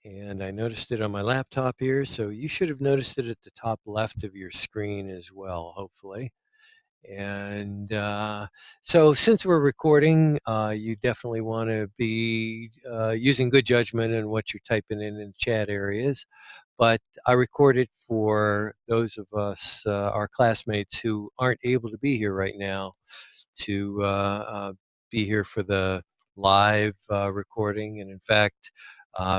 and I noticed it on my laptop here, so you should have noticed it at the top left of your screen as well, hopefully. And so, since we're recording, you definitely want to be using good judgment in what you're typing in the chat areas. But I record it for those of us, our classmates, who aren't able to be here right now to be here for the live recording. And in fact,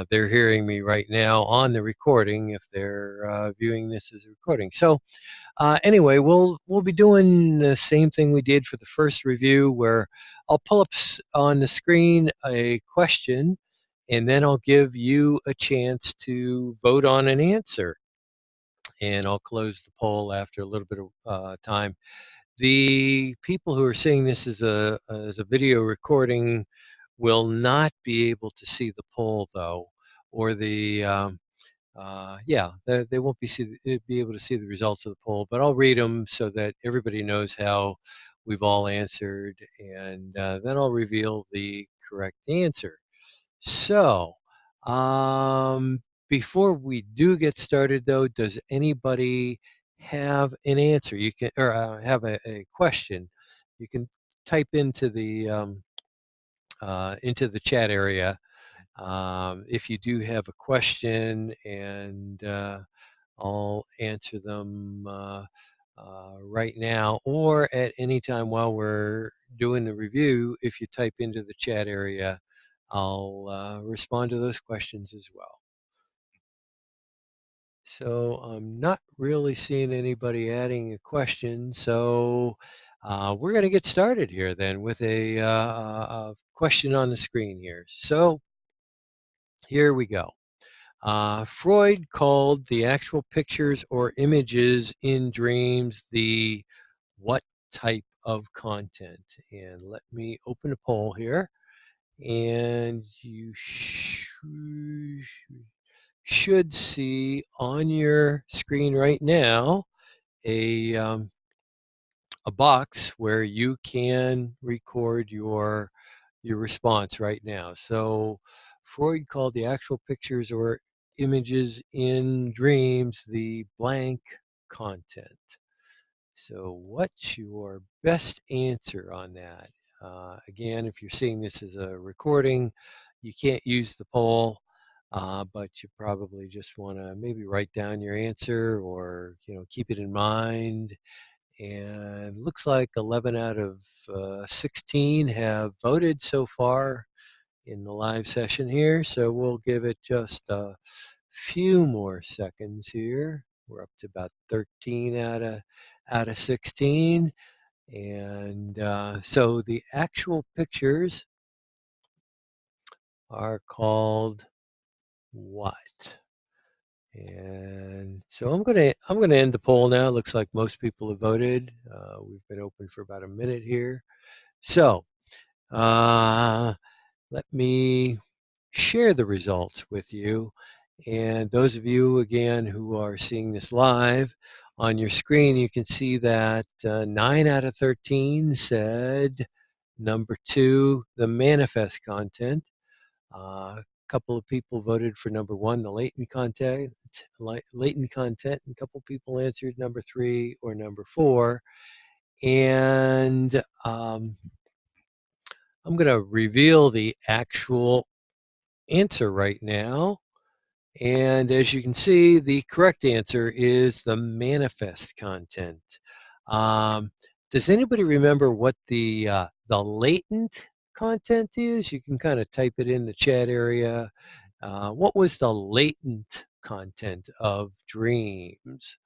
they're hearing me right now on the recording if they're viewing this as a recording. So anyway, we'll be doing the same thing we did for the first review, where I'll pull up on the screen a question, and then I'll give you a chance to vote on an answer. And I'll close the poll after a little bit of time. The people who are seeing this as a video recording will not be able to see the poll, though, or the yeah, they won't be able to see the results of the poll, but I'll read them so that everybody knows how we've all answered, and then I'll reveal the correct answer. So, before we do get started, though, does anybody have an answer? You can, or have a question. You can type into the chat area if you do have a question, and I'll answer them right now, or at any time while we're doing the review. If you type into the chat area, I'll respond to those questions as well. So I'm not really seeing anybody adding a question, so we're going to get started here then with a question on the screen here. So here we go. Freud called the actual pictures or images in dreams the what type of content? And let me open a poll here. And you should see on your screen right now a box where you can record your response right now. So Freud called the actual pictures or images in dreams the blank content. So what's your best answer on that? Again, if you're seeing this as a recording, you can't use the poll, but you probably just want to maybe write down your answer, or keep it in mind. And looks like 11 out of 16 have voted so far in the live session here. So we'll give it just a few more seconds here. We're up to about 13 out of 16. And so the actual pictures are called what? And so I'm gonna end the poll now. It looks like most people have voted. We've been open for about a minute here. So let me share the results with you. And those of you, again, who are seeing this live on your screen, you can see that 9 out of 13 said number 2, the manifest content. A couple of people voted for number 1, the latent content. And a couple people answered number 3 or number 4. And I'm going to reveal the actual answer right now. And as you can see, the correct answer is the manifest content. Does anybody remember what the latent content is? You can kind of type it in the chat area. What was the latent content of dreams?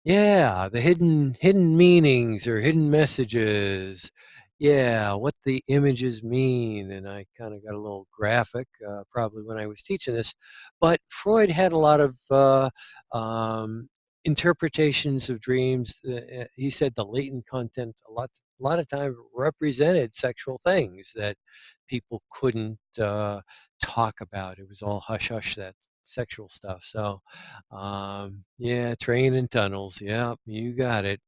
Yeah, the hidden meanings or hidden messages. Yeah, what the images mean. And I kind of got a little graphic probably when I was teaching this. But Freud had a lot of interpretations of dreams. He said the latent content a lot of times represented sexual things that people couldn't talk about. It was all hush hush, that sexual stuff. So yeah, train and tunnels. Yeah, you got it.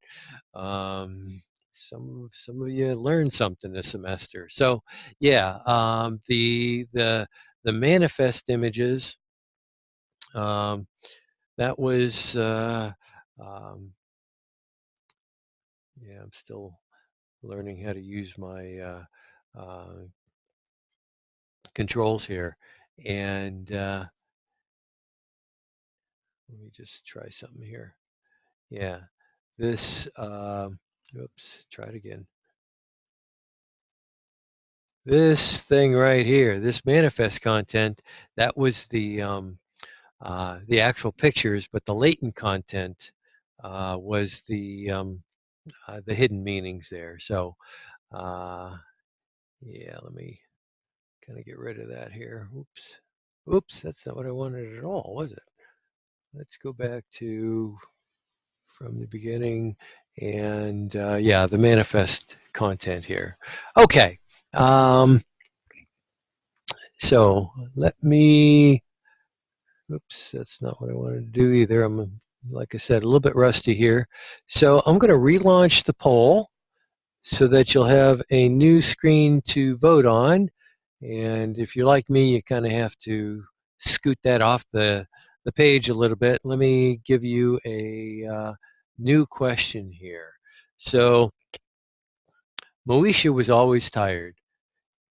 Some of you learned something this semester. So yeah, the manifest images um, that was, yeah, I'm still learning how to use my controls here. And let me just try something here. Yeah, this, oops, try it again. This thing right here, this manifest content, that was the actual pictures, but the latent content was the hidden meanings there. So, yeah, let me kind of get rid of that here. Oops. Oops, that's not what I wanted at all, was it? Let's go back to from the beginning and yeah, the manifest content here. Okay. Um, so let me, oops, that's not what I wanted to do either. I'm, like I said, a little bit rusty here. So I'm going to relaunch the poll so that you'll have a new screen to vote on. And if you're like me, you kind of have to scoot that off the page a little bit. Let me give you a new question here. So Moesha was always tired.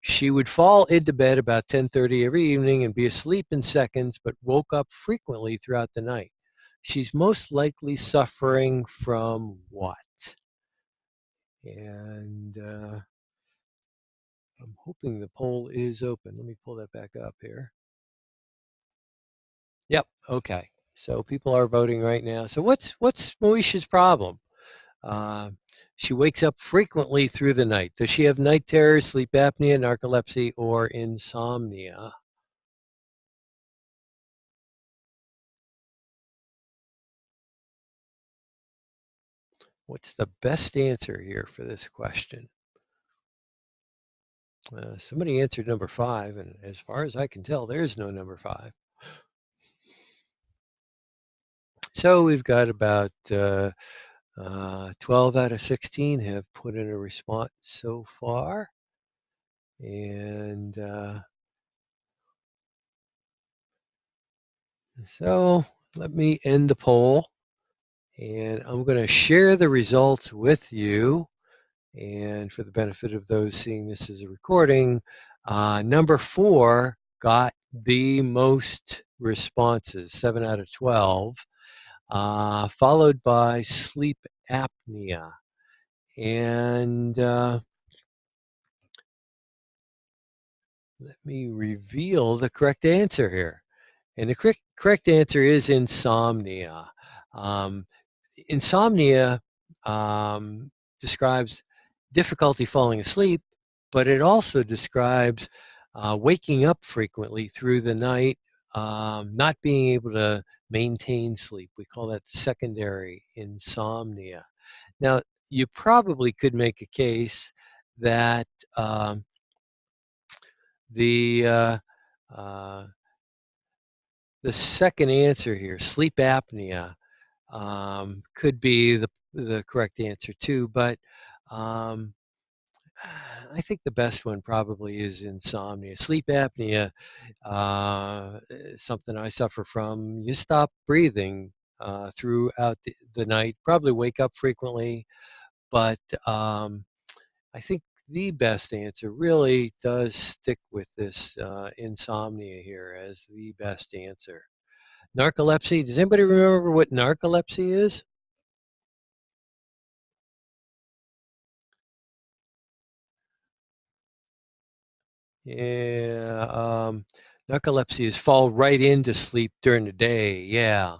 She would fall into bed about 10:30 every evening and be asleep in seconds, but woke up frequently throughout the night. She's most likely suffering from what? And I'm hoping the poll is open. Let me pull that back up here. Yep. Okay. So people are voting right now. So what's Moesha's problem? Uh, she wakes up frequently through the night. Does she have night terrors, sleep apnea, narcolepsy, or insomnia? What's the best answer here for this question? Somebody answered number 5, and as far as I can tell, there's no number 5. So we've got about 12 out of 16 have put in a response so far. And so let me end the poll. And I'm going to share the results with you. And for the benefit of those seeing this as a recording, number 4 got the most responses, 7 out of 12, followed by sleep apnea. And let me reveal the correct answer here. And the correct answer is insomnia. Um, insomnia describes difficulty falling asleep, but it also describes waking up frequently through the night, not being able to maintain sleep. We call that secondary insomnia. Now, you probably could make a case that the uh, the second answer here, sleep apnea, could be the correct answer too, but um, I think the best one probably is insomnia. Sleep apnea is something I suffer from. You stop breathing throughout the night, probably wake up frequently, but I think the best answer really does stick with this insomnia here as the best answer. Narcolepsy, does anybody remember what narcolepsy is? Yeah, narcolepsy is fall right into sleep during the day. Yeah,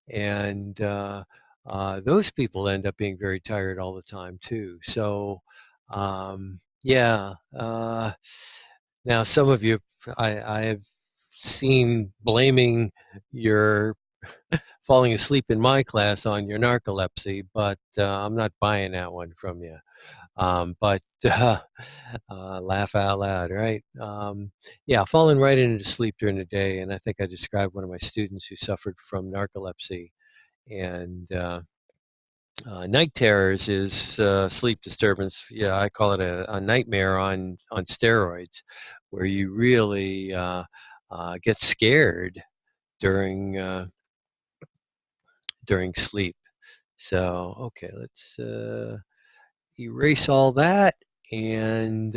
and those people end up being very tired all the time too. So, yeah. Now, some of you, I have seen blaming your falling asleep in my class on your narcolepsy, but I'm not buying that one from you. But laugh out loud, right? Yeah, falling right into sleep during the day. And I think I described one of my students who suffered from narcolepsy. And night terrors is sleep disturbance. Yeah, I call it a nightmare on steroids, where you really get scared during during sleep. So, okay, let's erase all that. And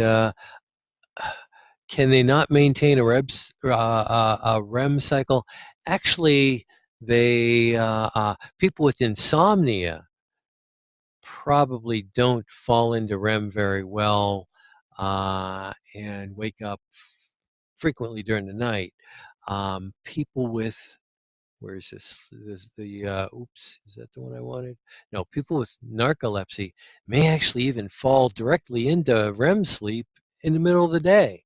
can they not maintain a REM cycle? Actually, they people with insomnia probably don't fall into REM very well and wake up frequently during the night. People with where is this the oops, is that the one I wanted? No, people with narcolepsy may actually even fall directly into REM sleep in the middle of the day.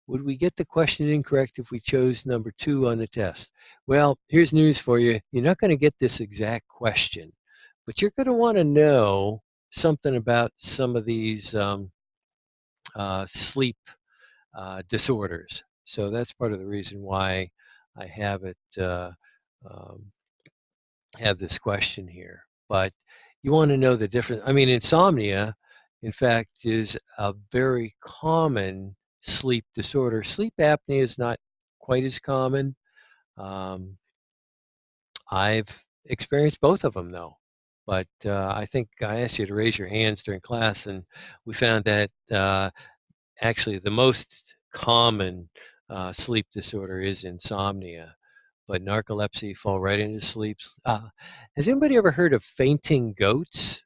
Would we get the question incorrect if we chose number 2 on the test? Well, here's news for you. You're not going to get this exact question, but you're going to want to know something about some of these sleep disorders. So that's part of the reason why I have it um, have this question here. But you want to know the difference. I mean, insomnia, in fact, is a very common sleep disorder. Sleep apnea is not quite as common. Um, I've experienced both of them, though. But I think I asked you to raise your hands during class, and we found that actually the most common sleep disorder is insomnia, but narcolepsy fall right into sleep. Has anybody ever heard of fainting goats?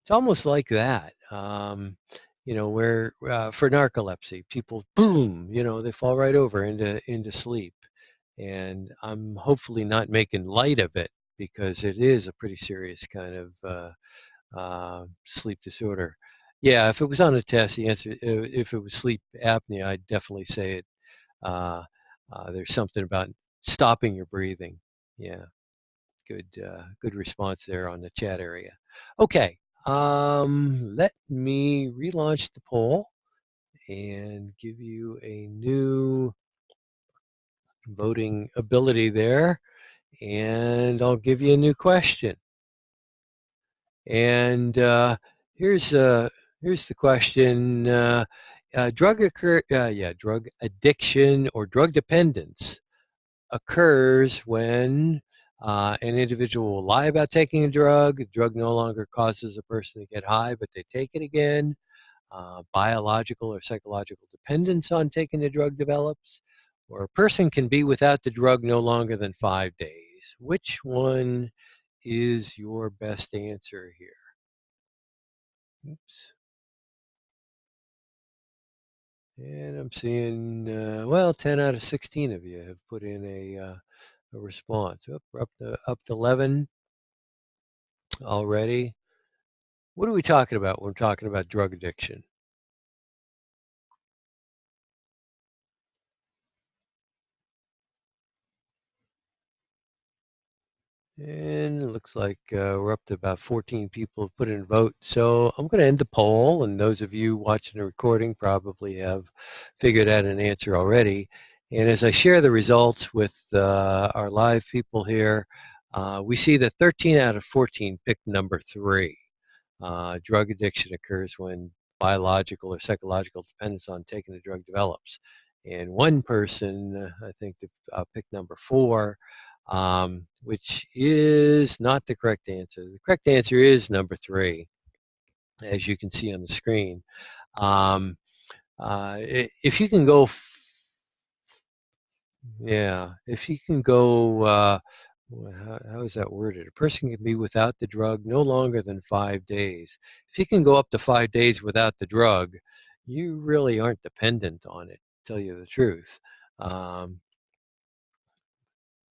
It's almost like that. Where for narcolepsy, people boom, they fall right over into sleep, and I'm hopefully not making light of it because it is a pretty serious kind of sleep disorder. Yeah, if it was on a test, the answer, if it was sleep apnea, I'd definitely say it. Uh, there's something about stopping your breathing. Yeah, good response there on the chat area. Okay, let me relaunch the poll and give you a new voting ability there, and I'll give you a new question. And here's the question: drug addiction or drug dependence occurs when an individual will lie about taking a drug. The drug no longer causes a person to get high, but they take it again. Biological or psychological dependence on taking the drug develops, or a person can be without the drug no longer than 5 days. Which one is your best answer here? Oops. And I'm seeing, well, 10 out of 16 of you have put in a response. Oh, we're up to 11 already. What are we talking about when we're talking about drug addiction? And it looks like we're up to about 14 people have put in a vote. So I'm going to end the poll, and those of you watching the recording probably have figured out an answer already. And as I share the results with our live people here, we see that 13 out of 14 picked number 3. Drug addiction occurs when biological or psychological dependence on taking the drug develops. And one person, I think, picked number 4, which is not the correct answer. The correct answer is number 3, as you can see on the screen. If you can go, yeah, if you can go, how is that worded? A person can be without the drug no longer than 5 days. If you can go up to 5 days without the drug, you really aren't dependent on it, to tell you the truth.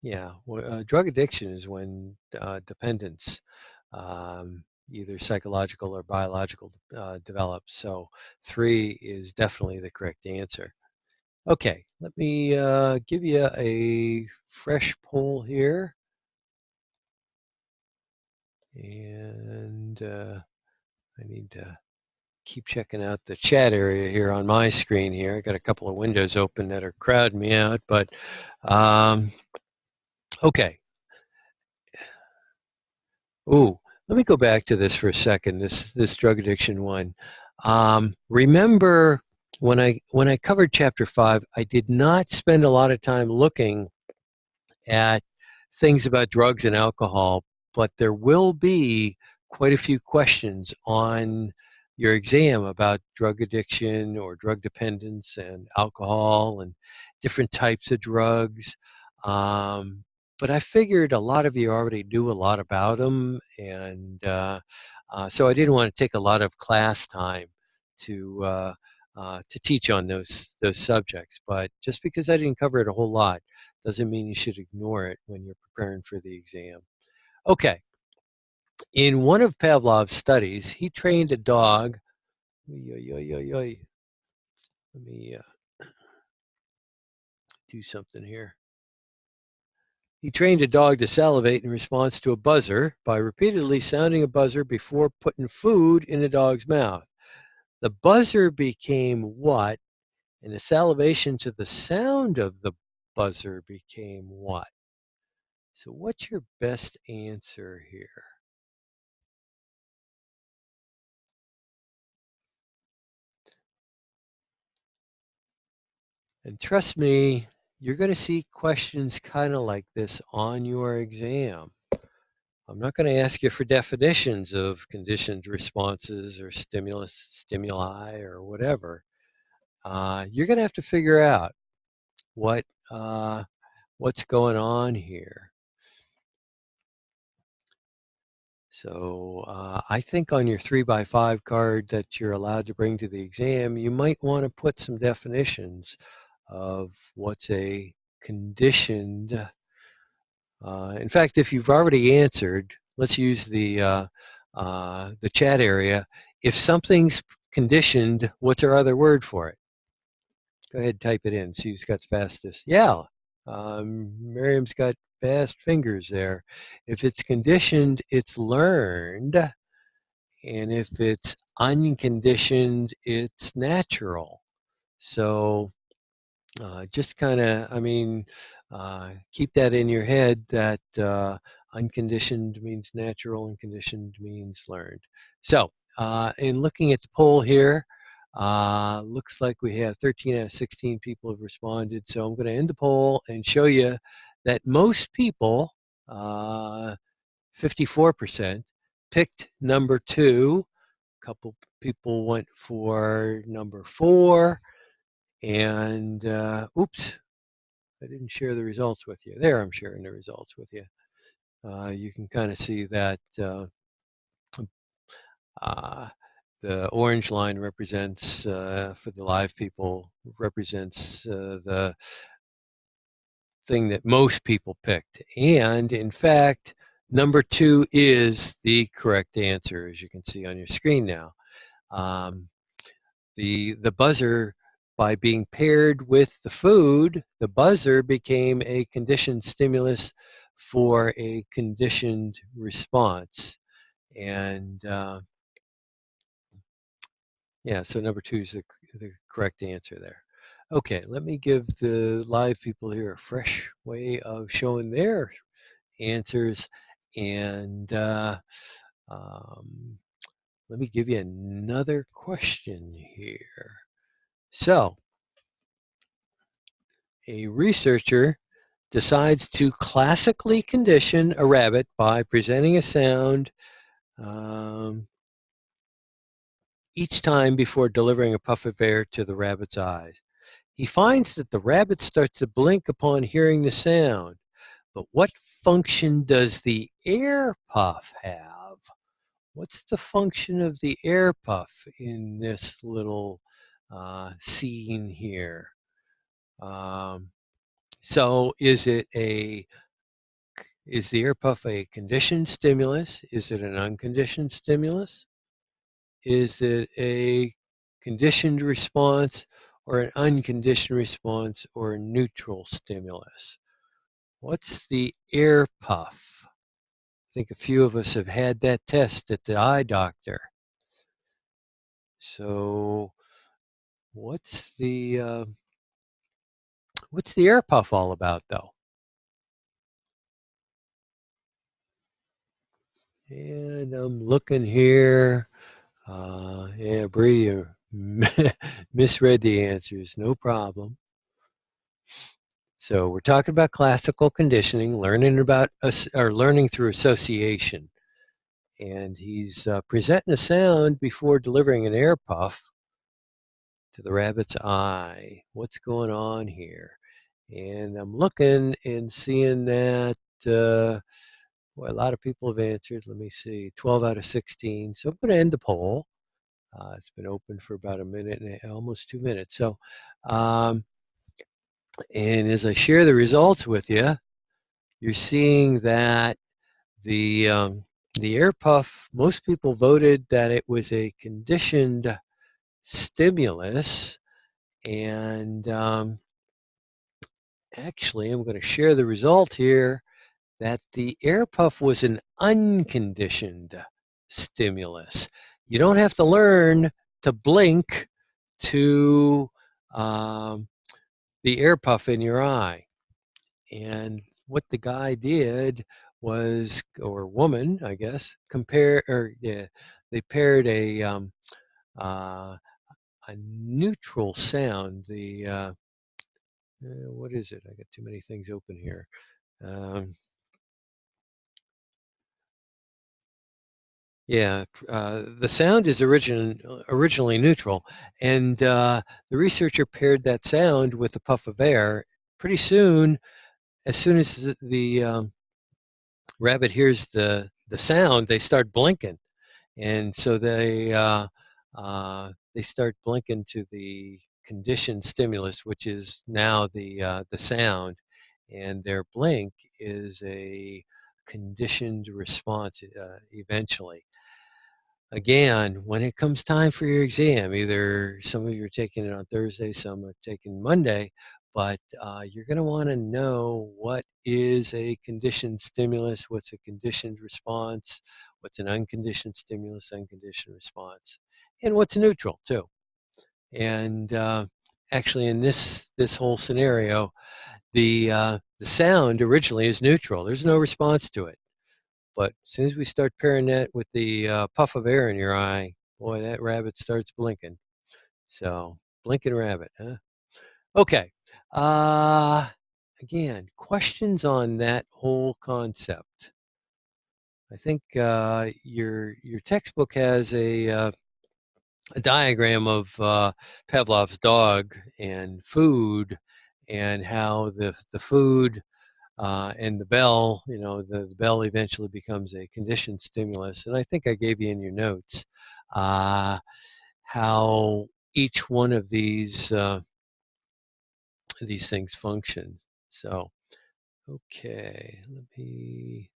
Yeah, well, drug addiction is when dependence, either psychological or biological, develops. So 3 is definitely the correct answer. Okay, let me give you a fresh poll here. And I need to keep checking out the chat area here on my screen here. I got a couple of windows open that are crowding me out, but okay. Ooh, let me go back to this for a second, this drug addiction one. Remember when I covered chapter 5, I did not spend a lot of time looking at things about drugs and alcohol, but there will be quite a few questions on your exam about drug addiction or drug dependence and alcohol and different types of drugs. Um, but I figured a lot of you already knew a lot about them, and so I didn't want to take a lot of class time to teach on those subjects. But just because I didn't cover it a whole lot doesn't mean you should ignore it when you're preparing for the exam. Okay, in one of Pavlov's studies, he trained a dog. Let me do something here. He trained a dog to salivate in response to a buzzer by repeatedly sounding a buzzer before putting food in the dog's mouth. The buzzer became what? And the salivation to the sound of the buzzer became what? So what's your best answer here? And trust me, you're going to see questions kind of like this on your exam. I'm not going to ask you for definitions of conditioned responses or stimuli, or whatever. You're going to have to figure out what what's going on here. So I think on your 3x5 card that you're allowed to bring to the exam, you might want to put some definitions of what's a conditioned. In fact, if you've already answered, let's use the chat area. If something's conditioned, what's our other word for it? Go ahead, type it in. See who's got the fastest. Yeah, Miriam's got fast fingers there. If it's conditioned, it's learned. And if it's unconditioned, it's natural. So just kind of, keep that in your head that unconditioned means natural and conditioned means learned. So in looking at the poll here, looks like we have 13 out of 16 people have responded. So I'm going to end the poll and show you that most people, 54%, picked number 2. A couple people went for number 4. And oops, I didn't share the results with you. There, I'm sharing the results with you. You can kind of see that the orange line represents, for the live people, represents the thing that most people picked. And in fact, number 2 is the correct answer, as you can see on your screen now. The buzzer, by being paired with the food, the buzzer became a conditioned stimulus for a conditioned response. And yeah, so number 2 is the correct answer there. Okay, let me give the live people here a fresh way of showing their answers. And let me give you another question here. So, a researcher decides to classically condition a rabbit by presenting a sound each time before delivering a puff of air to the rabbit's eyes. He finds that the rabbit starts to blink upon hearing the sound. But what function does the air puff have? What's the function of the air puff in this little scene here? So is the air puff a conditioned stimulus? Is it an unconditioned stimulus? Is it a conditioned response or an unconditioned response or a neutral stimulus? What's the air puff? I think a few of us have had that test at the eye doctor. So what's the air puff all about, though? And I'm looking here. Yeah, Bree, Misread the answers, no problem. So we're talking about classical conditioning, learning about or learning through association. And he's presenting a sound before delivering an air puff to the rabbit's eye. What's going on here? And I'm looking and seeing that boy, a lot of people have answered. Let me see, 12 out of 16. So I'm going to end the poll. It's been open for about a minute and almost 2 minutes. So, and as I share the results with you, you're seeing that the air puff, most people voted that it was a conditioned stimulus. And actually, I'm going to share the result here that the air puff was an unconditioned stimulus. You don't have to learn to blink to the air puff in your eye. And what the guy did was, or woman, I guess, they paired a neutral sound. What is it? I got too many things open here. Yeah, the sound is originally neutral, and the researcher paired that sound with a puff of air. Pretty soon, as soon as the rabbit hears the sound, they start blinking, and so they start blinking to the conditioned stimulus, which is now the sound, and their blink is a conditioned response eventually. Again, when it comes time for your exam, either some of you are taking it on Thursday, some are taking Monday, but you're going to want to know what is a conditioned stimulus, what's a conditioned response, what's an unconditioned stimulus, unconditioned response, and what's neutral too. And actually, in this whole scenario, the sound originally is neutral. There's no response to it. But as soon as we start pairing that with the puff of air in your eye, boy, that rabbit starts blinking. So, blinking rabbit, huh? Okay. Again, questions on that whole concept. I think your textbook has a diagram of Pavlov's dog and food, and how the food and the bell, the bell eventually becomes a conditioned stimulus. And I think I gave you in your notes how each one of these things functions. So, okay, let me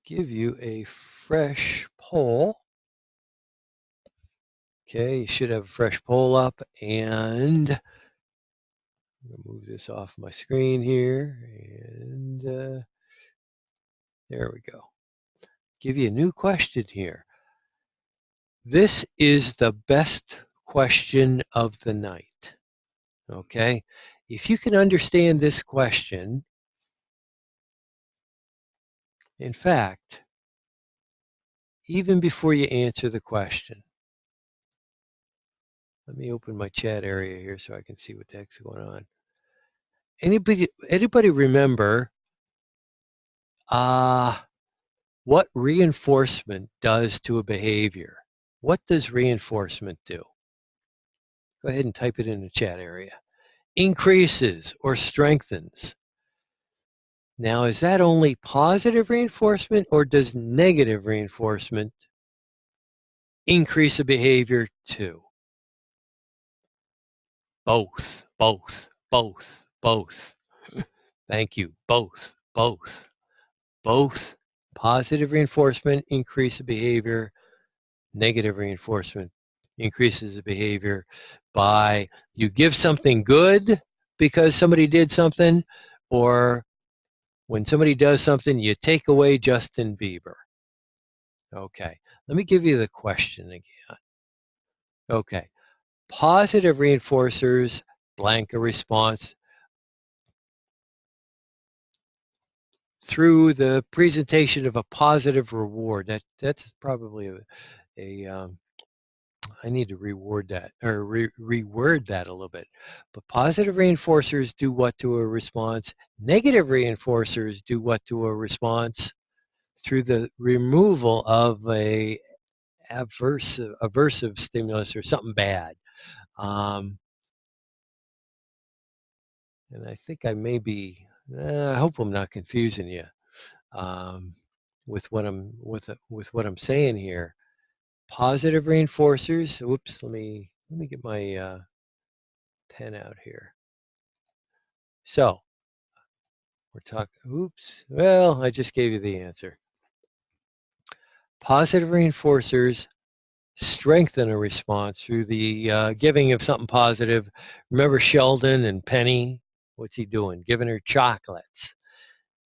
give you a fresh poll. Okay, you should have a fresh poll up, and I'm going to move this off my screen here, and there we go. Give you a new question here. This is the best question of the night, okay? If you can understand this question, in fact, even before you answer the question, let me open my chat area here so I can see what the heck's going on. Anybody remember what reinforcement does to a behavior? What does reinforcement do? Go ahead and type it in the chat area. Increases or strengthens. Now, is that only positive reinforcement, or does negative reinforcement increase a behavior too? Both, both, both, both. Thank you. Both, both. Both positive reinforcement increase a behavior, negative reinforcement increases the behavior by you give something good because somebody did something, or when somebody does something, you take away Justin Bieber. Okay, let me give you the question again. Okay, positive reinforcers blank a response. through the presentation of a positive reward. That's probably a I need to reward that or reword that a little bit. But positive reinforcers do what to a response? Negative reinforcers do what to a response? Through the removal of a aversive stimulus or something bad. Um, and I think I may be. I hope I'm not confusing you um, with what I'm saying here. Positive reinforcers. Whoops. Let me get my pen out here. So we're talking. Oops. Well, I just gave you the answer. Positive reinforcers strengthen a response through the giving of something positive. Remember Sheldon and Penny? What's he doing? Giving her chocolates.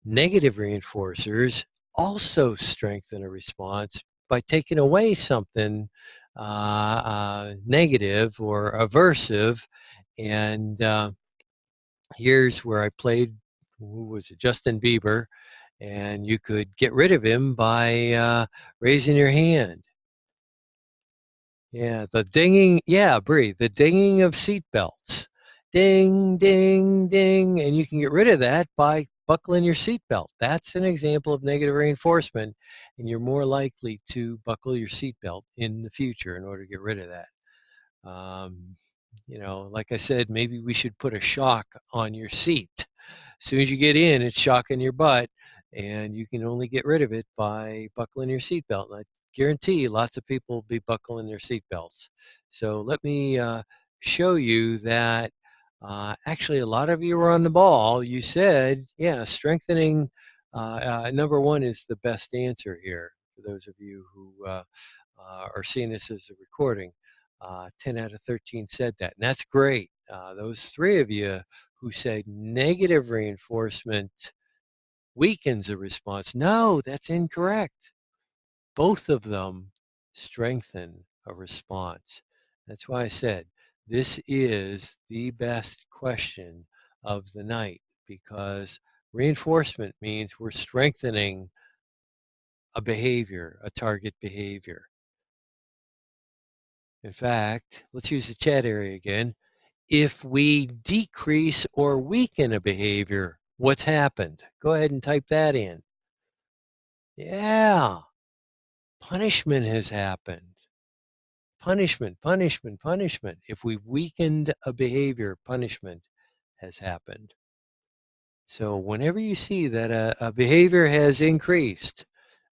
Negative reinforcers also strengthen a response by taking away something negative or aversive. And here's where I played, who was it, Justin Bieber, and you could get rid of him by raising your hand. Yeah, the dinging, yeah, Bree, the dinging of seat belts. Ding, ding, ding. And you can get rid of that by buckling your seatbelt. That's an example of negative reinforcement. And you're more likely to buckle your seatbelt in the future in order to get rid of that. Um, like I said, maybe we should put a shock on your seat. As soon as you get in, it's shocking your butt, and you can only get rid of it by buckling your seatbelt. And I guarantee lots of people will be buckling their seatbelts. So let me show you that actually a lot of you were on the ball. You said, yeah, strengthening number one is the best answer here for those of you who are seeing this as a recording. 10 out of 13 said that, and that's great. Those three of you who said negative reinforcement weakens a response. No, that's incorrect. Both of them strengthen a response. That's why I said this is the best question of the night, because reinforcement means we're strengthening a behavior, a target behavior. In fact, let's use the chat area again. If we decrease or weaken a behavior, what's happened? Go ahead and type that in. Yeah, punishment has happened. Punishment, punishment, punishment. If we've weakened a behavior, punishment has happened. So whenever you see that a behavior has increased,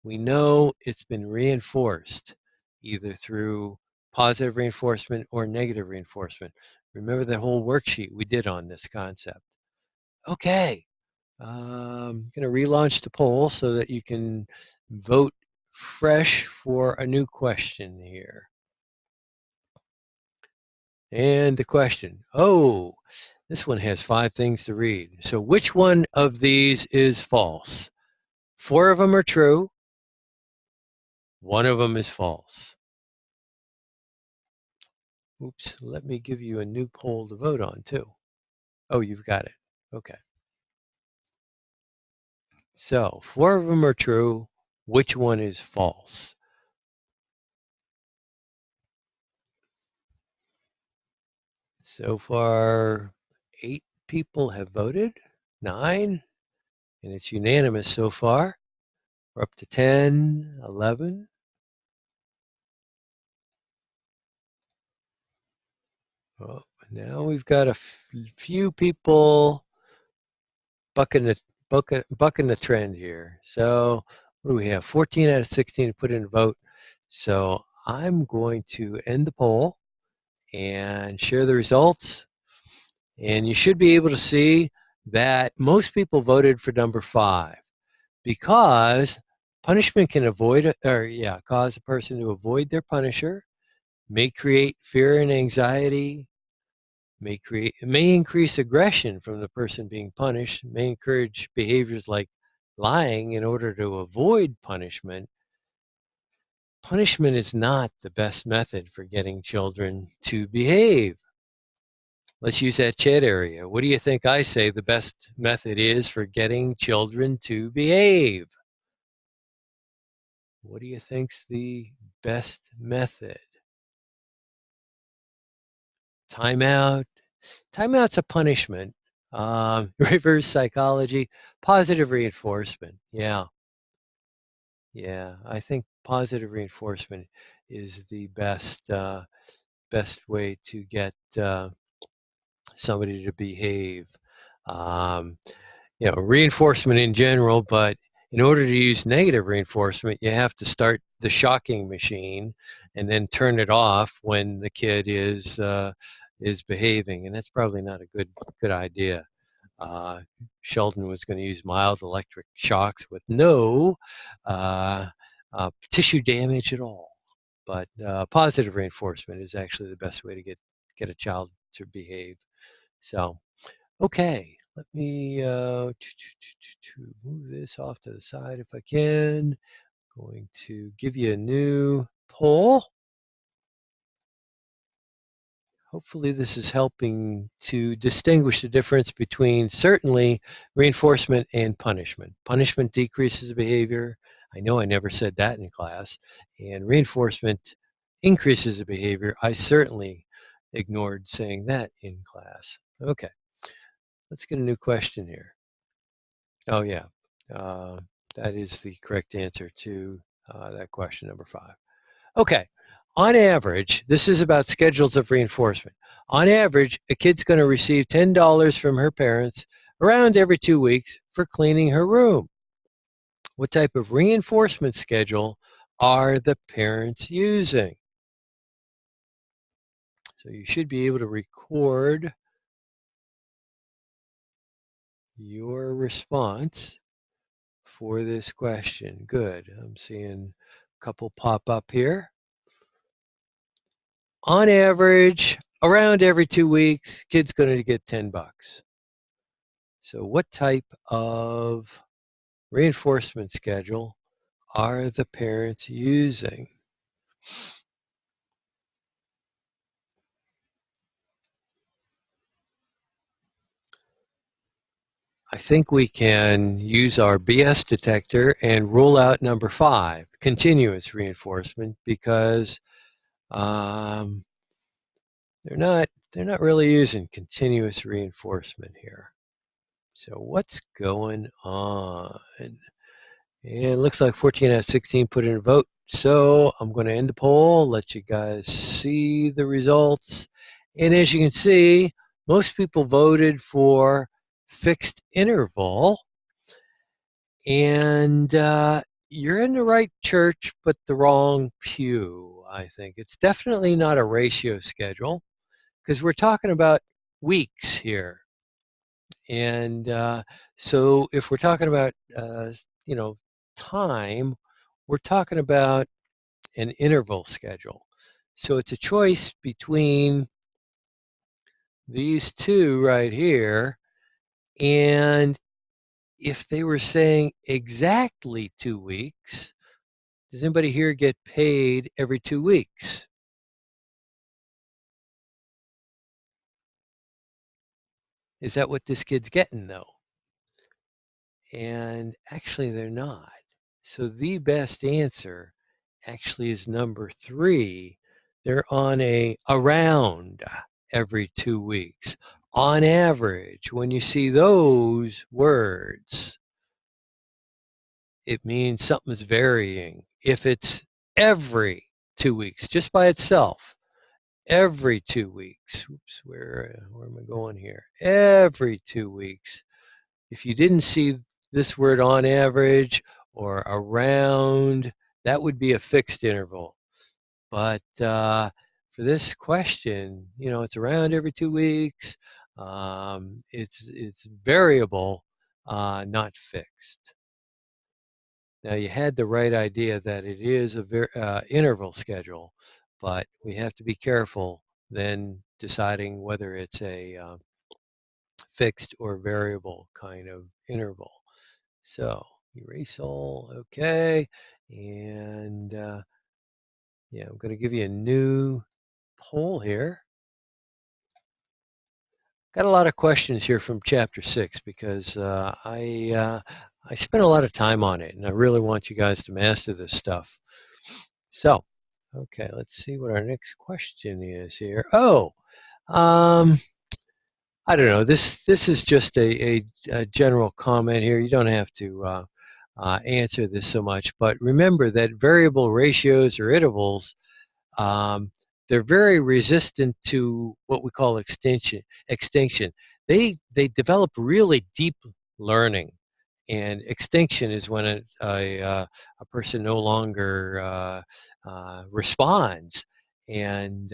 we know it's been reinforced either through positive reinforcement or negative reinforcement. Remember the whole worksheet we did on this concept. Okay, I'm going to relaunch the poll so that you can vote fresh for a new question here. And the question, oh, this one has 5 things to read. So which one of these is false? 4 of them are true. 1 of them is false. Oops, let me give you a new poll to vote on too. Oh, you've got it. Okay. So 4 of them are true. Which one is false? So far, 8 people have voted, 9, and it's unanimous so far. We're up to 10, 11. Oh, now we've got a few people bucking the trend here. So what do we have? 14 out of 16 put in a vote. So I'm going to end the poll and share the results. And you should be able to see that most people voted for number 5 because punishment can cause a person to avoid their punisher, may create fear and anxiety, may increase aggression from the person being punished, may encourage behaviors like lying in order to avoid punishment. Punishment is not the best method for getting children to behave. Let's use that chat area. What do you think I say the best method is for getting children to behave? What do you think's the best method? Timeout. Timeout's a punishment. Reverse psychology, positive reinforcement. Yeah, yeah. I think positive reinforcement is the best way to get somebody to behave. Um, Reinforcement in general, but in order to use negative reinforcement, you have to start the shocking machine and then turn it off when the kid is behaving, and that's probably not a good idea. Uh, Sheldon was going to use mild electric shocks with no tissue damage at all. But positive reinforcement is actually the best way to get a child to behave. So, okay, let me move this off to the side if I can. Going to give you a new poll. Hopefully this is helping to distinguish the difference between certainly reinforcement and punishment. Punishment decreases behavior. I know I never said that in class. And reinforcement increases the behavior. I certainly ignored saying that in class. Okay, let's get a new question here. Oh yeah, uh, that is the correct answer to that question number 5. Okay. On average, this is about schedules of reinforcement. On average, a kid's going to receive $10 from her parents around every 2 weeks for cleaning her room. What type of reinforcement schedule are the parents using? So you should be able to record your response for this question. Good. I'm seeing a couple pop up here. On average, around every 2 weeks, kid's going to get $10. So what type of reinforcement schedule are the parents using? I think we can use our BS detector and rule out number 5, continuous reinforcement, because um, they're not really using continuous reinforcement here. So what's going on? And it looks like 14 out of 16 put in a vote. So I'm going to end the poll, let you guys see the results. And as you can see, most people voted for fixed interval. And you're in the right church, but the wrong pew, I think. It's definitely not a ratio schedule because we're talking about weeks here. And so if we're talking about, you know, time, we're talking about an interval schedule. So it's a choice between these two right here. And if they were saying exactly 2 weeks, does anybody here get paid every 2 weeks? Is that what this kid's getting though? And actually they're not. So the best answer actually is number 3. They're on around every 2 weeks. On average, when you see those words, it means something's varying. If it's every 2 weeks, just by itself, every 2 weeks, oops, where am I going here? Every 2 weeks, if you didn't see this word on average or around, that would be a fixed interval. But for this question, it's around every 2 weeks. It's variable, not fixed. Now you had the right idea that it is a interval schedule, but we have to be careful then deciding whether it's a fixed or variable kind of interval. So erase all, okay. And yeah, I'm going to give you a new poll here. Got a lot of questions here from Chapter 6 because I spent a lot of time on it, and I really want you guys to master this stuff. So, okay, let's see what our next question is here. Oh, um, I don't know. This is just a general comment here. You don't have to answer this so much, but remember that variable ratios or intervals, um, they're very resistant to what we call extinction. They develop really deep learning, and extinction is when a person no longer responds. And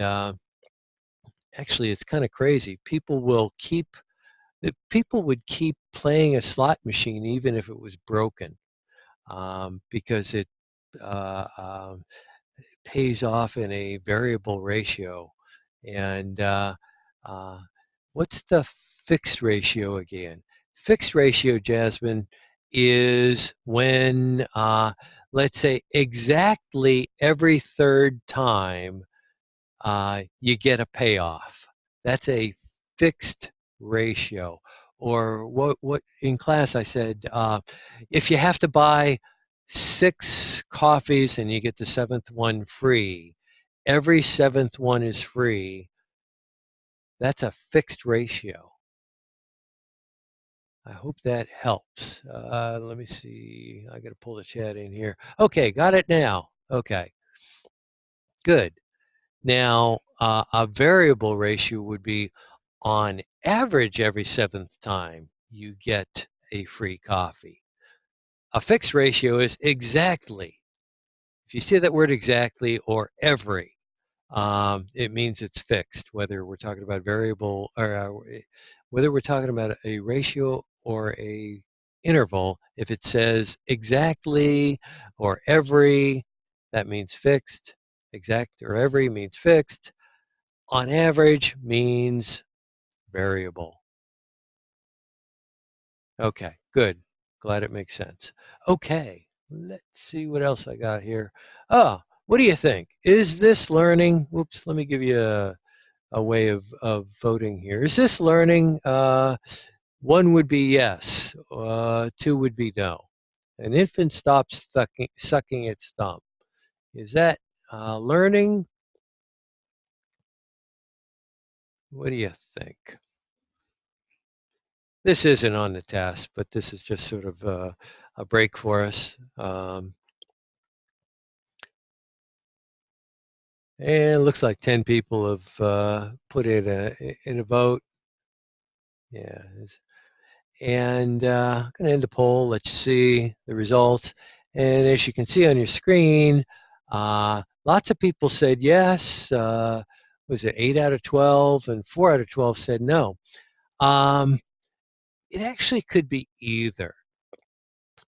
actually, it's kind of crazy. People would keep playing a slot machine even if it was broken, because it uh, um, pays off in a variable ratio. And uh, what's the fixed ratio again? Fixed ratio, Jasmine, is when, let's say, exactly every third time you get a payoff. That's a fixed ratio. Or what in class I said, if you have to buy 6 coffees and you get the 7th one free, every 7th one is free. That's a fixed ratio. I hope that helps. Let me see. I got to pull the chat in here. Okay, got it now. Okay, good. Now, a variable ratio would be on average every 7th time you get a free coffee. A fixed ratio is exactly. If you say that word exactly or every, it means it's fixed, whether we're talking about variable or whether we're talking about a ratio or a interval. If it says exactly or every, that means fixed. Exact or every means fixed. On average means variable. Okay, good. Glad it makes sense. Okay, let's see what else I got here. What do you think? Is this learning? Whoops, let me give you a way of voting here. Is this learning? 1 would be yes, 2 would be no. An infant stops sucking its thumb. Is that learning? What do you think? This isn't on the test, but this is just sort of a break for us. And it looks like 10 people have put in a vote. Yeah. And I'm going to end the poll, let you see the results. And as you can see on your screen, lots of people said yes. Was it 8 out of 12? And 4 out of 12 said no. It actually could be either.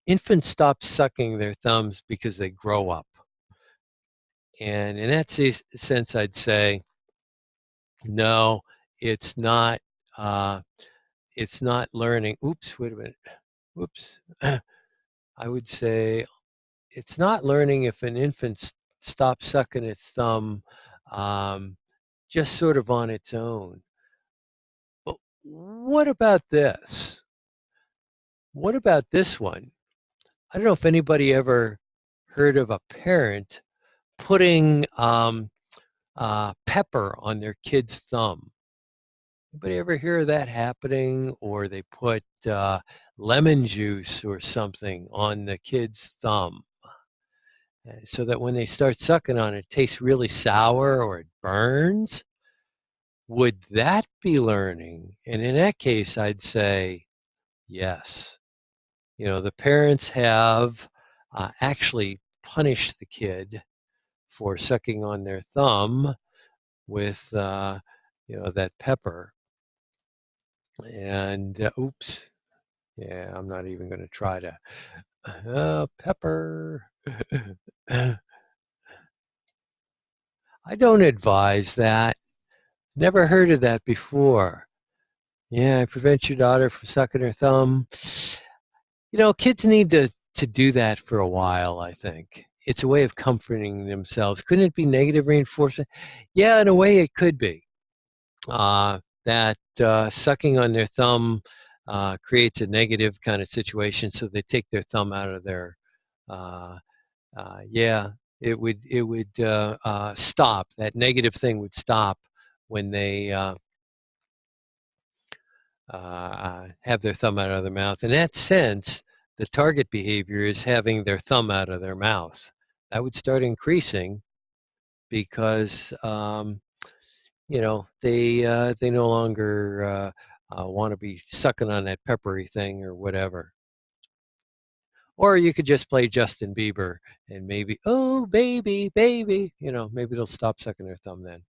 Infants stop sucking their thumbs because they grow up. And in that sense, I'd say, no, it's not. It's not learning. Oops, wait a minute. Whoops. I would say it's not learning if an infant stops sucking its thumb just sort of on its own. But what about this? What about this one? I don't know if anybody ever heard of a parent putting pepper on their kid's thumb. Anybody ever hear of that happening? Or they put lemon juice or something on the kid's thumb so that when they start sucking on it, it tastes really sour or it burns. Would that be learning? And in that case, I'd say yes. You know, the parents have actually punished the kid for sucking on their thumb with, that pepper. And oops, yeah, I'm not even going to try to. Pepper. I don't advise that. Never heard of that before. Yeah, prevent your daughter from sucking her thumb. You know, kids need to do that for a while, I think. It's a way of comforting themselves. Couldn't it be negative reinforcement? Yeah, in a way it could be. that sucking on their thumb creates a negative kind of situation, so they take their thumb out of their, yeah, it would stop. That negative thing would stop when they have their thumb out of their mouth. In that sense, the target behavior is having their thumb out of their mouth. That would start increasing because they no longer want to be sucking on that peppery thing or whatever. Or you could just play Justin Bieber and maybe, oh, baby, baby, maybe they'll stop sucking their thumb then.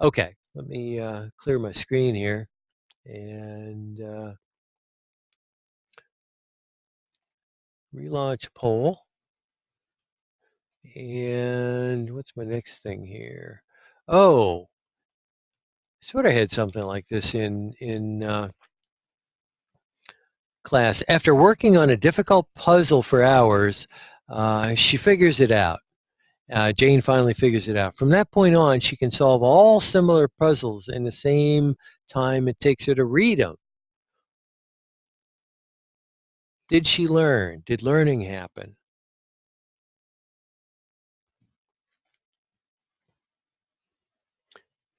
Okay, let me clear my screen here and relaunch poll. And what's my next thing here? Oh, sort of had something like this in class. After working on a difficult puzzle for hours, she figures it out. Jane finally figures it out. From that point on, she can solve all similar puzzles in the same time it takes her to read them. Did she learn? Did learning happen?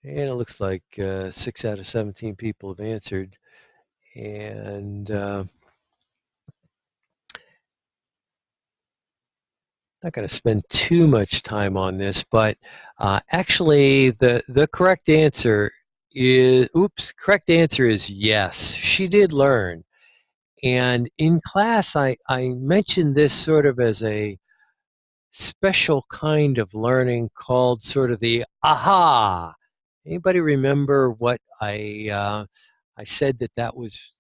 And it looks like 6 out of 17 people have answered. And not going to spend too much time on this, but actually the correct answer is, correct answer is yes. She did learn. And in class, I mentioned this sort of as a special kind of learning called sort of the aha. Anybody remember what I said that was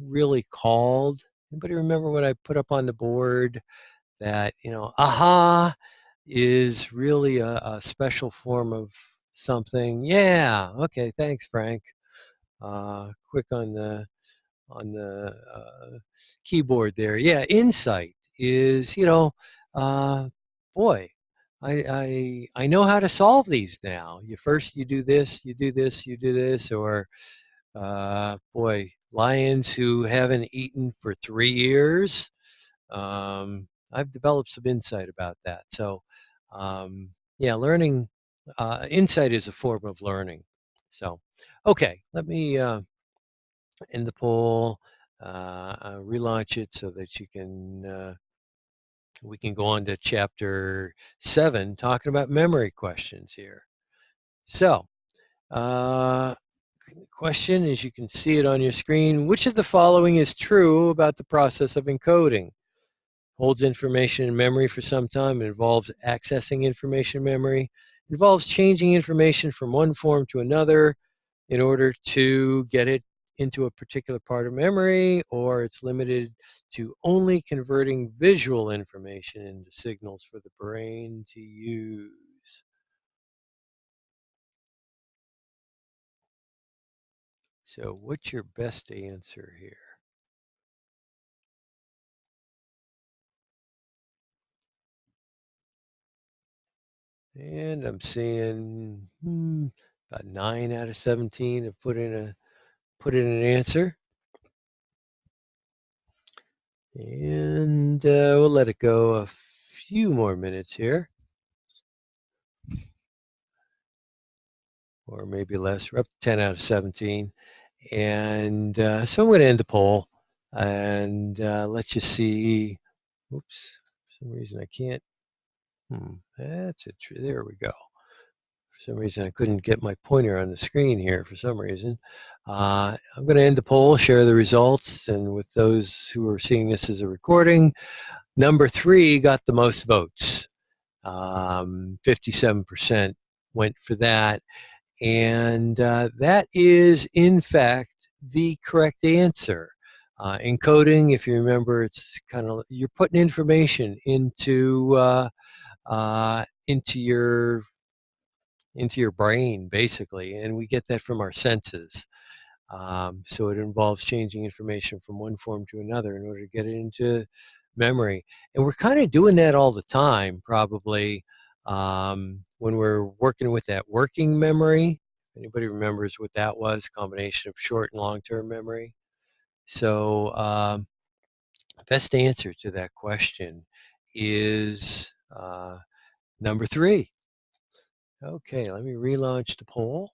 really called? Anybody remember what I put up on the board? That, aha is really a special form of something. Yeah, okay, thanks, Frank. Quick on the keyboard there. Yeah, insight is, boy, I know how to solve these now. You do this, you do this, you do this, or boy, lions who haven't eaten for 3 years. I've developed some insight about that. So, yeah, learning, insight is a form of learning. So, okay, let me end the poll, relaunch it so that we can go on to chapter 7, talking about memory questions here. So, question, as you can see it on your screen, which of the following is true about the process of encoding? Holds information in memory for some time. It involves accessing information memory. It involves changing information from one form to another in order to get it into a particular part of memory, or it's limited to only converting visual information into signals for the brain to use. So what's your best answer here? And I'm seeing about 9 out of 17 have put in an answer. And we'll let it go a few more minutes here. Or maybe less. We're up to 10 out of 17. And so I'm going to end the poll. And let's just see. Oops. For some reason I can't. That's it. There we go. For some reason I couldn't get my pointer on the screen here for some reason. I'm going to end the poll, share the results, and with those who are seeing this as a recording, number 3 got the most votes. 57% went for that. And that is, in fact, the correct answer. Encoding, if you remember, it's kind of, you're putting information into your brain, basically, and we get that from our senses. So it involves changing information from one form to another in order to get it into memory. And we're kind of doing that all the time, probably, when we're working with that working memory. Anybody remembers what that was? Combination of short and long-term memory. So best answer to that question is number 3. Okay, let me relaunch the poll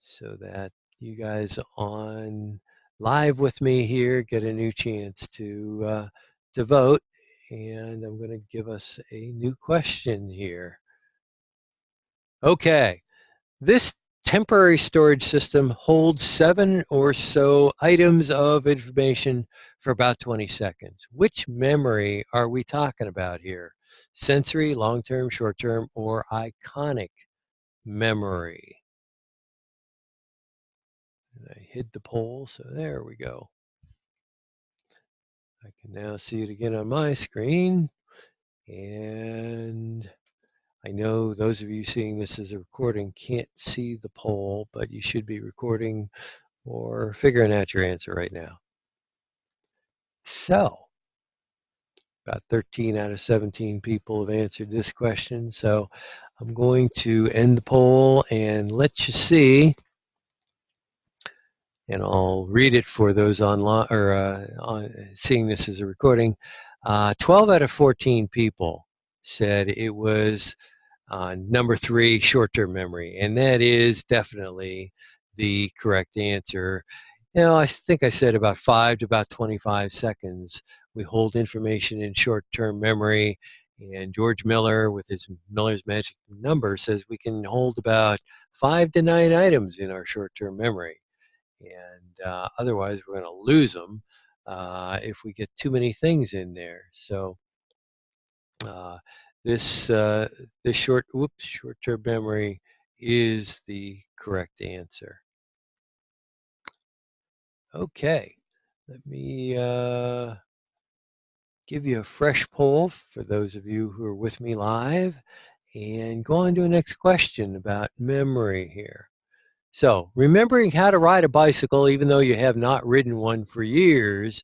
so that you guys on live with me here get a new chance to vote. And I'm going to give us a new question here. Okay, this temporary storage system holds 7 or so items of information for about 20 seconds. Which memory are we talking about here? Sensory, long-term, short-term, or iconic memory? And I hid the poll, so there we go. I can now see it again on my screen. And I know those of you seeing this as a recording can't see the poll, but you should be recording or figuring out your answer right now. So, about 13 out of 17 people have answered this question. So I'm going to end the poll and let you see. And I'll read it for those online or seeing this as a recording. 12 out of 14 people said it was number 3, short-term memory, and that is definitely the correct answer. You know, I think I said about 5 to about 25 seconds we hold information in short-term memory, and George Miller with his Miller's Magic Number says we can hold about 5 to 9 items in our short-term memory, and otherwise we're going to lose them if we get too many things in there. So this short-term memory is the correct answer. Okay, let me give you a fresh poll for those of you who are with me live and go on to the next question about memory here. So, remembering how to ride a bicycle even though you have not ridden one for years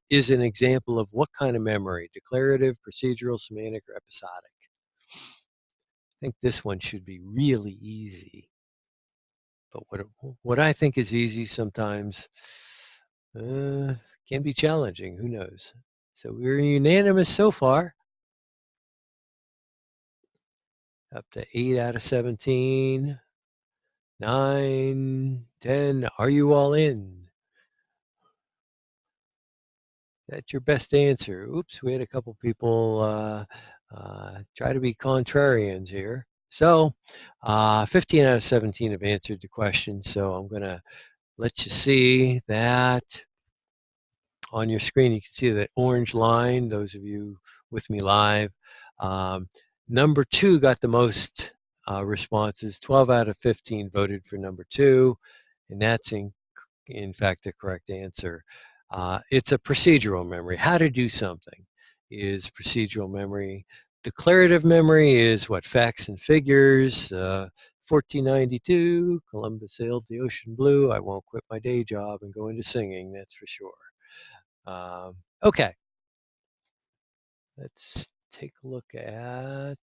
is an example of what kind of memory? Declarative, procedural, semantic, or episodic? I think this one should be really easy. But what I think is easy sometimes can be challenging. Who knows? So we're unanimous so far. Up to 8 out of 17. 9, 10. Are you all in? That's your best answer. Oops, we had a couple people try to be contrarians here. So 15 out of 17 have answered the question. So I'm going to let you see that on your screen. You can see that orange line, those of you with me live. Number 2 got the most responses. 12 out of 15 voted for number 2, and that's in fact the correct answer. It's a procedural memory. How to do something is procedural memory. Declarative memory is what? Facts and figures. 1492, Columbus sailed the ocean blue. I won't quit my day job and go into singing, that's for sure. Okay, let's take a look at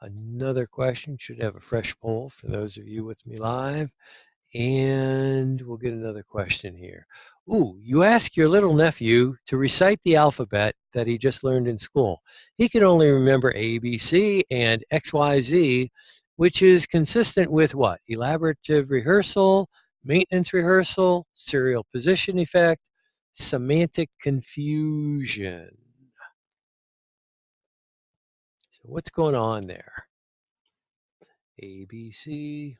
another question. Should have a fresh poll for those of you with me live. And we'll get another question here. Ooh, you ask your little nephew to recite the alphabet that he just learned in school. He can only remember A, B, C, and X, Y, Z, which is consistent with what? Elaborative rehearsal, maintenance rehearsal, serial position effect, semantic confusion. So what's going on there? A, B, C.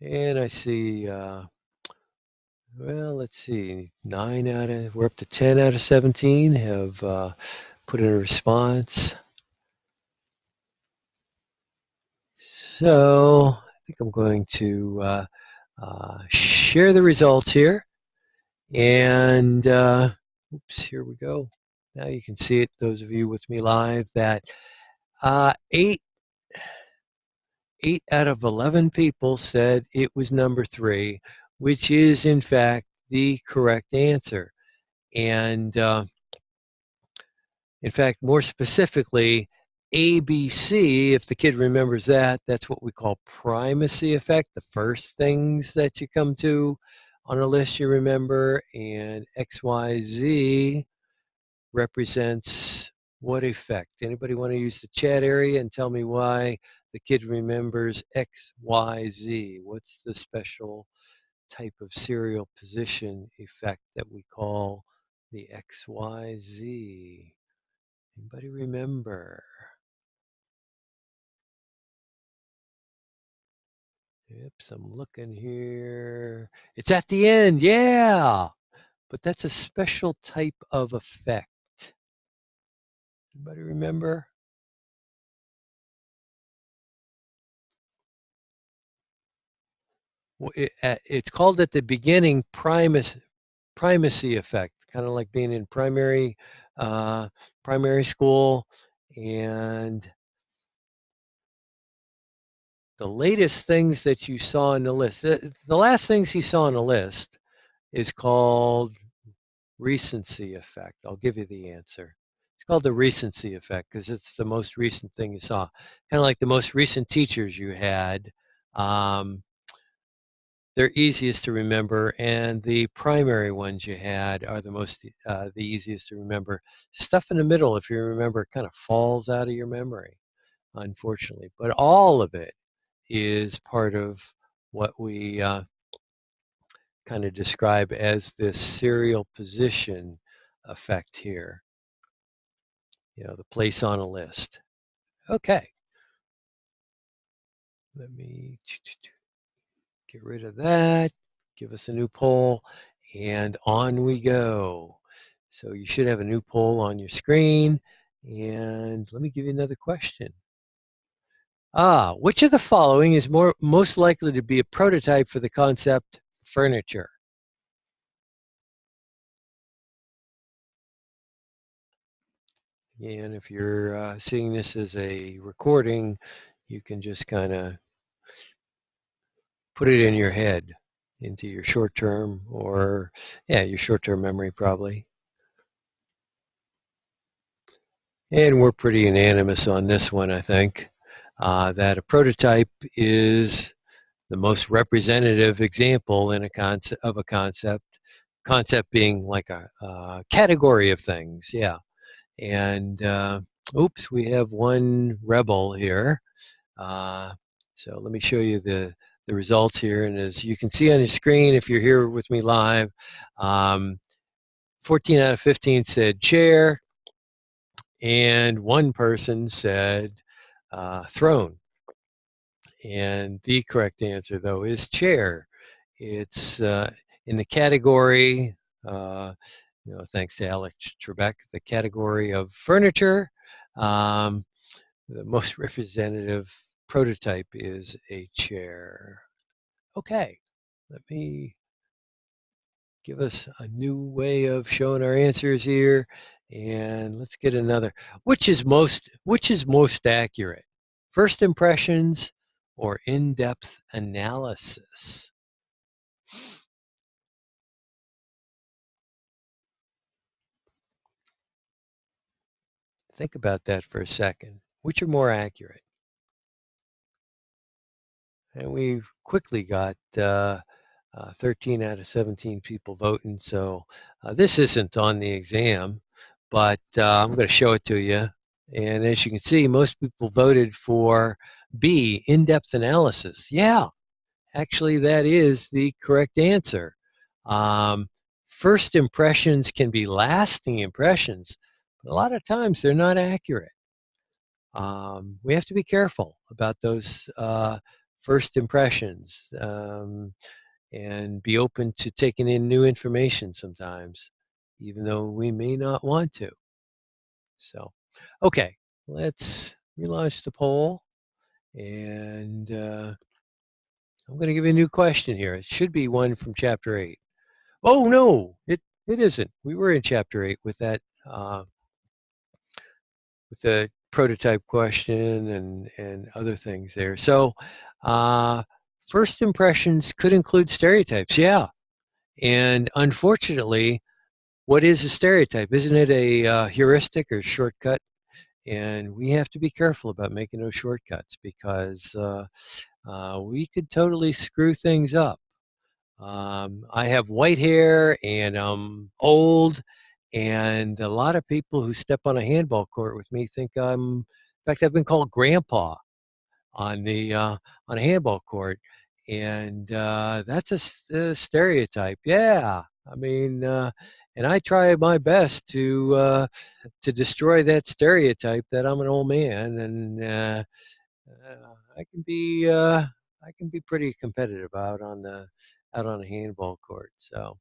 And I see, well, let's see, we're up to 10 out of 17 have put in a response. So I think I'm going to share the results here. And oops, here we go. Now you can see it, those of you with me live, that 8 out of 11 people said it was number 3, which is in fact the correct answer. And In fact, more specifically, ABC, if the kid remembers that, that's what we call primacy effect, the first things that you come to on a list you remember, and XYZ represents what effect? Anybody want to use the chat area and tell me why the kid remembers XYZ? What's the special type of serial position effect that we call the XYZ? Anybody remember? Oops, I'm looking here. It's at the end, yeah. But that's a special type of effect. Anybody remember? Well, it's called at the beginning primacy effect, kind of like being in primary school. And the latest things that you saw on the list, the last things he saw on the list is called recency effect. I'll give you the answer. It's called the recency effect because it's the most recent thing you saw. Kind of like the most recent teachers you had. They're easiest to remember, and the primary ones you had are the easiest to remember. Stuff in the middle, if you remember, kind of falls out of your memory, unfortunately. But all of it is part of what we kind of describe as this serial position effect here. You know, the place on a list. Okay. Let me get rid of that. Give us a new poll, and on we go. So you should have a new poll on your screen, and let me give you another question. Which of the following is most likely to be a prototype for the concept furniture? And if you're seeing this as a recording, you can just kind of put it in your head, into your short-term or, your short-term memory probably. And we're pretty unanimous on this one, I think, that a prototype is the most representative example in of a concept being like a category of things, yeah. And oops, we have one rebel here. So let me show you the results here. And as you can see on your screen, if you're here with me live, 14 out of 15 said chair, and one person said throne. And the correct answer, though, is chair. It's in the category, thanks to Alex Trebek, the category of furniture. The most representative prototype is a chair. Okay, let me give us a new way of showing our answers here, and let's get another. Which is most accurate? First impressions or in-depth analysis? Think about that for a second. Which are more accurate? And we quickly got 13 out of 17 people voting. So this isn't on the exam, but I'm going to show it to you. And as you can see, most people voted for B, in-depth analysis. Yeah, actually, that is the correct answer. First impressions can be lasting impressions, but a lot of times they're not accurate. We have to be careful about those first impressions and be open to taking in new information sometimes, even though we may not want to. So, okay, let's relaunch the poll. And I'm going to give you a new question here. It should be one from Chapter 8. Oh, no, it isn't. We were in Chapter 8 with that, with the prototype question and other things there. So first impressions could include stereotypes, yeah. And unfortunately, what is a stereotype? Isn't it a heuristic or shortcut? And we have to be careful about making those shortcuts because we could totally screw things up. I have white hair and I'm old, and a lot of people who step on a handball court with me think in fact, I've been called grandpa on on a handball court, and that's a stereotype. Yeah, I mean, and I try my best to destroy that stereotype that I'm an old man, and I can be pretty competitive out on a handball court. So,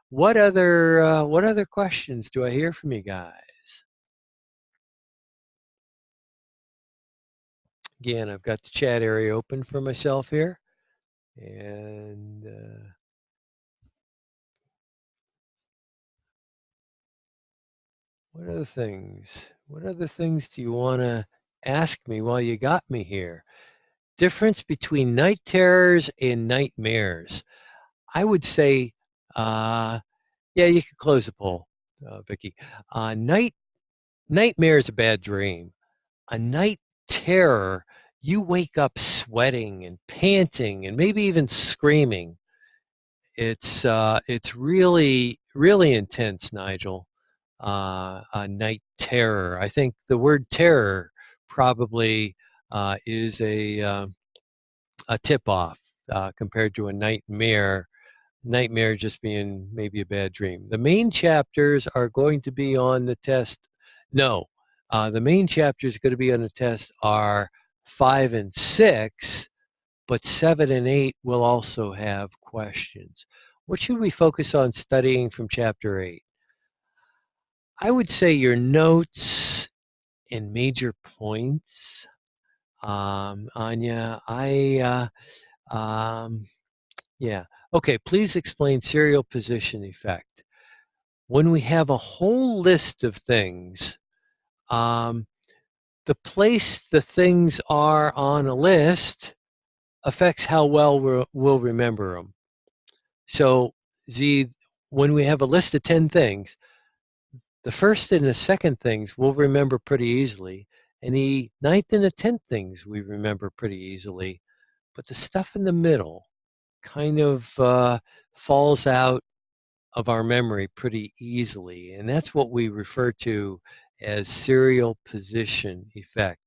what other questions do I hear from you guys? Again, I've got the chat area open for myself here, and what other things do you want to ask me while you got me here? Difference between night terrors and nightmares. I would say, yeah, you could close the poll, Vicky. Nightmare is a bad dream. A night terror, you wake up sweating and panting and maybe even screaming. It's really intense, Nigel. A night terror. I think the word terror probably is a tip off compared to a nightmare. Nightmare just being maybe a bad dream. The main chapters are going to be on the test. No, the main chapters going to be on the test are 5 and 6, but 7 and 8 will also have questions. What should we focus on studying from chapter 8? I would say your notes and major points. Anya, yeah. Okay, please explain serial position effect. When we have a whole list of things, um, the place the things are on a list affects how well we'll remember them. So, Z, when we have a list of 10 things, the first and the second things we'll remember pretty easily, and the ninth and the 10th things we remember pretty easily. But the stuff in the middle kind of falls out of our memory pretty easily. And that's what we refer to as serial position effect,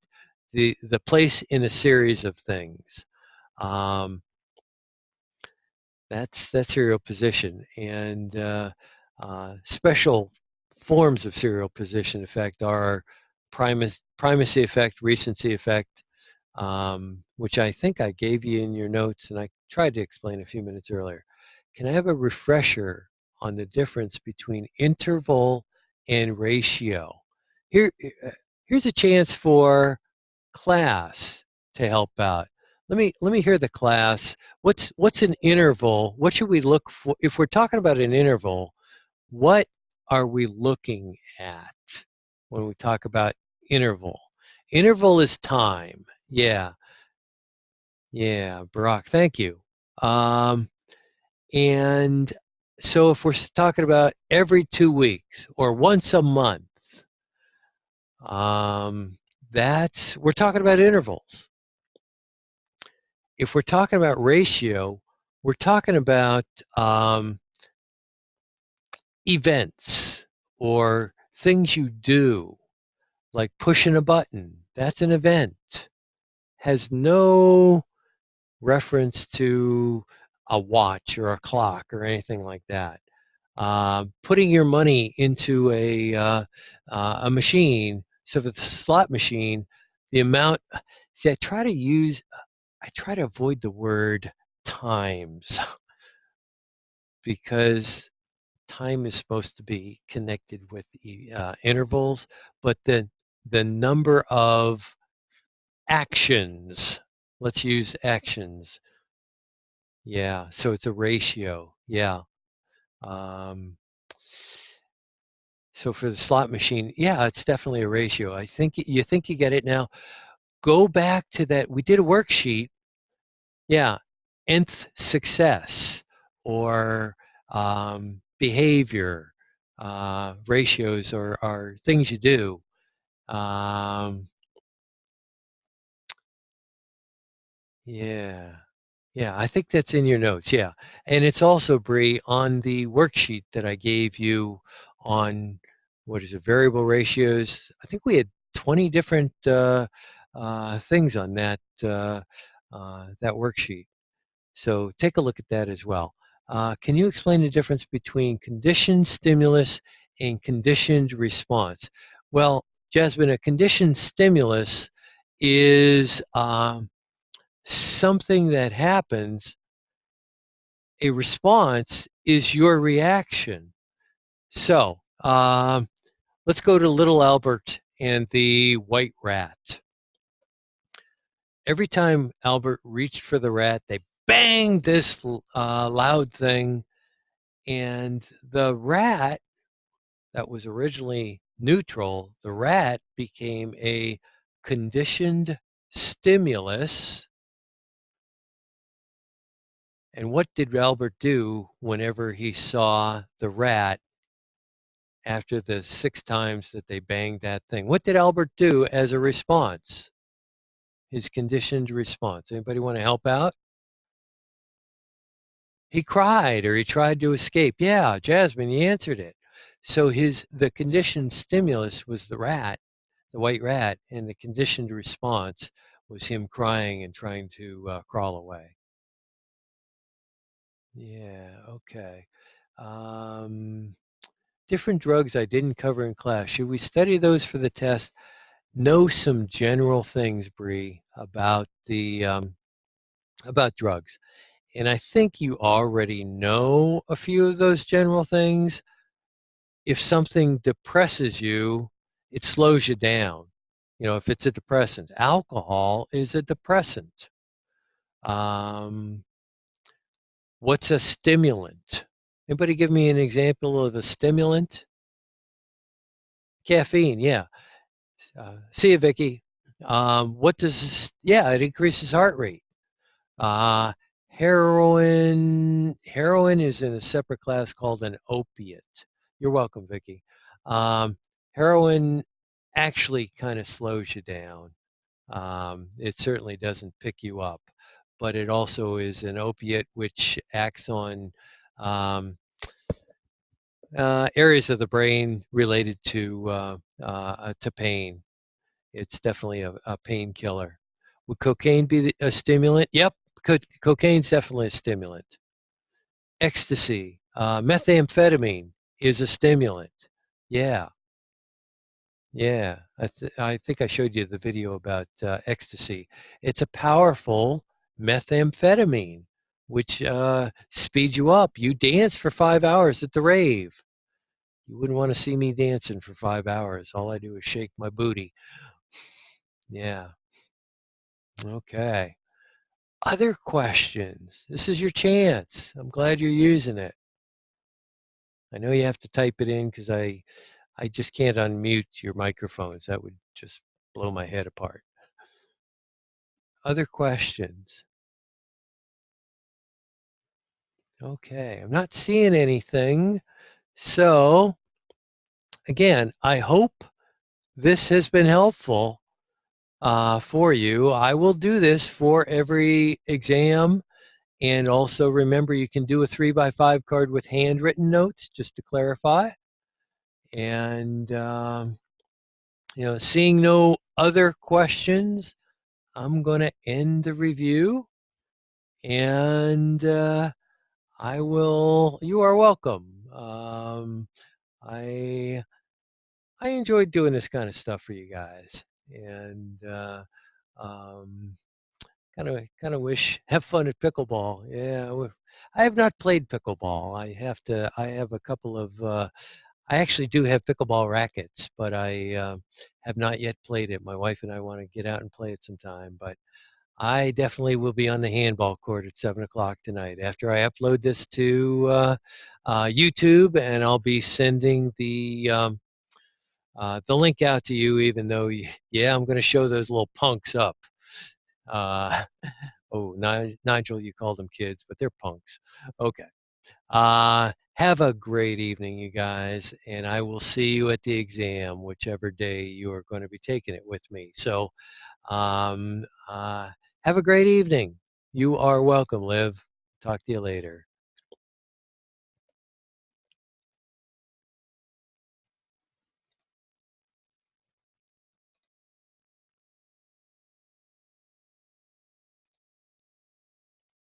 the place in a series of things. Um, that's serial position. And special forms of serial position effect are primacy effect, recency effect, which I think I gave you in your notes, and I tried to explain a few minutes earlier. Can I have a refresher on the difference between interval and ratio? Here, here's a chance for class to help out. Let me hear the class. What's an interval? What should we look for if we're talking about an interval? What are we looking at when we talk about interval? Interval is time. Yeah, yeah, Barack, thank you. And so if we're talking about every 2 weeks or once a month, we're talking about intervals. If we're talking about ratio, we're talking about events or things you do, like pushing a button. That's an event. Has no reference to a watch or a clock or anything like that. Putting your money into a machine. So for the slot machine, the amount. See, I try to avoid the word times because time is supposed to be connected with intervals, but the number of actions. Let's use actions. Yeah, so it's a ratio. Yeah. Um, so for the slot machine, yeah, it's definitely a ratio. I think you get it now. Go back to that. We did a worksheet. Yeah, nth success or behavior. ratios are things you do. Yeah. Yeah, I think that's in your notes. Yeah. And it's also, Bree, on the worksheet that I gave you on what is it, variable ratios. I think we had 20 different things on that worksheet. So take a look at that as well. Can you explain the difference between conditioned stimulus and conditioned response? Well, Jasmine, a conditioned stimulus is something that happens. A response is your reaction. So let's go to little Albert and the white rat. Every time Albert reached for the rat, they banged this loud thing, and the rat that was originally neutral, the rat became a conditioned stimulus. And what did Albert do whenever he saw the rat after the 6 times that they banged that thing? What did Albert do as a response? His conditioned response. Anybody want to help out? He cried or he tried to escape. Yeah, Jasmine, you answered it. So the conditioned stimulus was the rat, the white rat, and the conditioned response was him crying and trying to crawl away. Yeah, okay. Different drugs I didn't cover in class. Should we study those for the test? Know some general things, Bree, about about drugs. And I think you already know a few of those general things. If something depresses you, it slows you down. If it's a depressant, alcohol is a depressant. What's a stimulant? Anybody give me an example of a stimulant? Caffeine, yeah. See you, Vicky. Yeah, it increases heart rate. Heroin is in a separate class called an opiate. You're welcome, Vicky. Heroin actually kind of slows you down. It certainly doesn't pick you up, but it also is an opiate which acts on areas of the brain related to pain. It's definitely a painkiller. Would cocaine be a stimulant? Yep, cocaine's definitely a stimulant. Ecstasy, methamphetamine is a stimulant. Yeah, yeah. I think I showed you the video about ecstasy. It's a powerful methamphetamine, which speeds you up. You dance for 5 hours at the rave. You wouldn't want to see me dancing for 5 hours. All I do is shake my booty. Yeah. Okay. Other questions? This is your chance. I'm glad you're using it. I know you have to type it in because I just can't unmute your microphones. That would just blow my head apart. Other questions? Okay, I'm not seeing anything. So, again, I hope this has been helpful for you. I will do this for every exam. And also remember, you can do a 3x5 card with handwritten notes, just to clarify. And, seeing no other questions, I'm going to end the review. And you are welcome. I enjoyed doing this kind of stuff for you guys. And kind of have fun at pickleball. Yeah, I have not played pickleball. I have a couple of I actually do have pickleball rackets, but I have not yet played it. My wife and I want to get out and play it sometime, but I definitely will be on the handball court at 7 o'clock tonight after I upload this to YouTube, and I'll be sending the link out to you, even though, yeah, I'm going to show those little punks up. Oh, Nigel, you called them kids, but they're punks. Okay. Have a great evening, you guys, and I will see you at the exam, whichever day you are going to be taking it with me. So um, uh, have a great evening. You are welcome, Liv. Talk to you later.